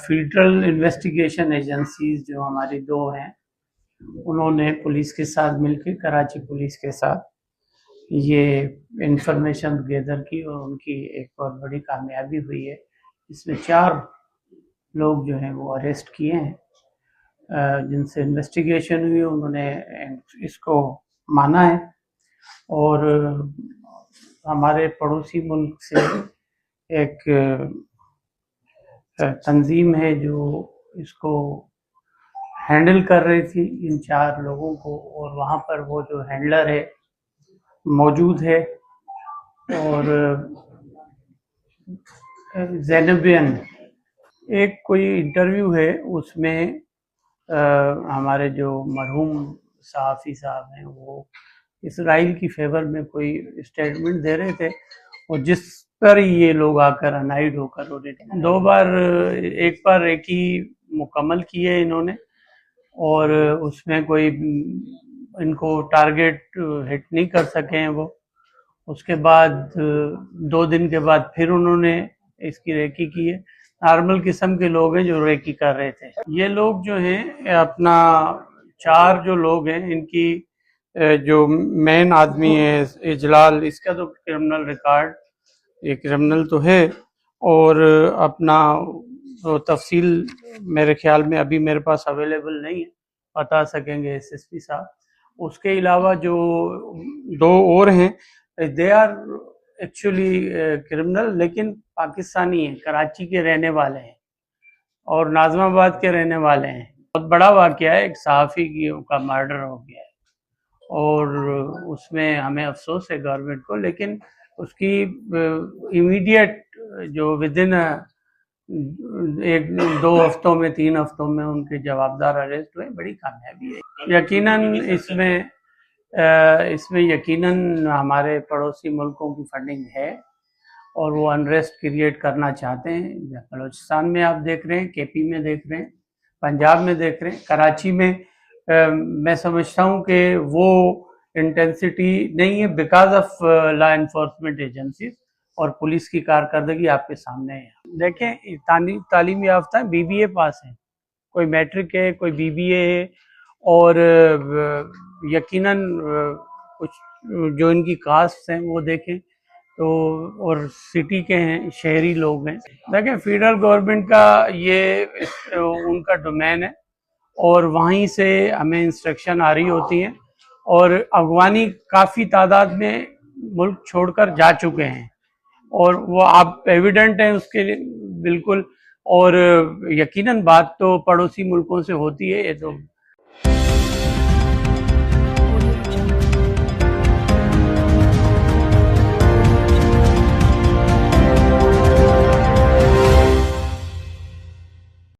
Federal investigation agencies جو ہماری دو ہیں، انہوں نے پولیس کے ساتھ مل کے، کراچی پولیس کے ساتھ یہ انفارمیشن گیدر کی، اور ان کی ایک بہت بڑی کامیابی ہوئی ہے۔ اس میں 4 لوگ جو ہیں وہ اریسٹ کیے ہیں، جن سے انویسٹیگیشن ہوئی، انہوں نے اس کو مانا ہے۔ اور ہمارے پڑوسی ملک سے ایک تنظیم ہے جو اس کو ہینڈل کر رہی تھی، ان 4 لوگوں کو، اور وہاں پر وہ جو ہینڈلر ہے موجود ہے، اور زینبین ایک کوئی انٹرویو ہے، اس میں ہمارے جو مرحوم صحافی صاحب ہیں وہ اسرائیل کی فیور میں کوئی اسٹیٹمنٹ دے رہے تھے، اور جس پر یہ لوگ آ کر انائڈ ہو کر انہیں 2 بار ایک بار ایک ہی مکمل کی ہے انہوں نے، اور اس میں کوئی ان کو ٹارگیٹ ہٹ نہیں کر سکے ہیں وہ۔ اس کے بعد 2 دن کے بعد پھر انہوں نے اس کی ریکی کی ہے۔ نارمل قسم کے لوگ ہیں جو ریکی کر رہے تھے۔ یہ لوگ جو ہیں اپنا 4 جو لوگ ہیں، ان کی جو مین آدمی ہے اجلال، اس کا تو کرمنل ریکارڈ، یہ کرمنل تو ہے، اور اپنا تفصیل میرے خیال میں ابھی میرے پاس اویلیبل نہیں ہے، بتا سکیں گے ایس ایس پی صاحب۔ اس کے علاوہ جو 2 اور ہیں، دے آر ایکچولی کرمنل، لیکن پاکستانی ہیں، کراچی کے رہنے والے ہیں اور ناظم آباد کے رہنے والے ہیں۔ بہت بڑا واقعہ ہے، ایک صحافی کا مرڈر ہو گیا ہے، اور اس میں ہمیں افسوس ہے گورنمنٹ کو، لیکن اس کی امیڈیٹ جو ودن 1-2 ہفتوں میں 3 ہفتوں میں ان کے جوابدار اریسٹ ہوئے، بڑی کامیابی ہے۔ یقیناً اس میں یقیناً ہمارے پڑوسی ملکوں کی فنڈنگ ہے، اور وہ انریسٹ کریٹ کرنا چاہتے ہیں۔ بلوچستان میں آپ دیکھ رہے ہیں، کے پی میں دیکھ رہے ہیں، پنجاب میں دیکھ رہے ہیں، کراچی میں میں سمجھتا ہوں کہ وہ انٹینسٹی نہیں ہے، because of law enforcement agencies, اور پولیس کی کارکردگی آپ کے سامنے ہے۔ دیکھیں، تعلیم یافتہ بی بی اے پاس ہیں، کوئی میٹرک ہے، کوئی بی بی اے ہے، اور یقیناً کچھ جو ان کی کاسٹ ہیں وہ دیکھیں تو، اور سٹی کے ہیں، شہری لوگ ہیں۔ دیکھیں، فیڈرل گورنمنٹ کا یہ ان کا ڈومین ہے، اور وہیں سے ہمیں انسٹرکشن آ رہی ہوتی ہیں، اور افغانی کافی تعداد میں ملک چھوڑ کر جا چکے ہیں، اور وہ آپ ایویڈنٹ ہیں اس کے لیے بالکل، اور یقیناً بات تو پڑوسی ملکوں سے ہوتی ہے، یہ تو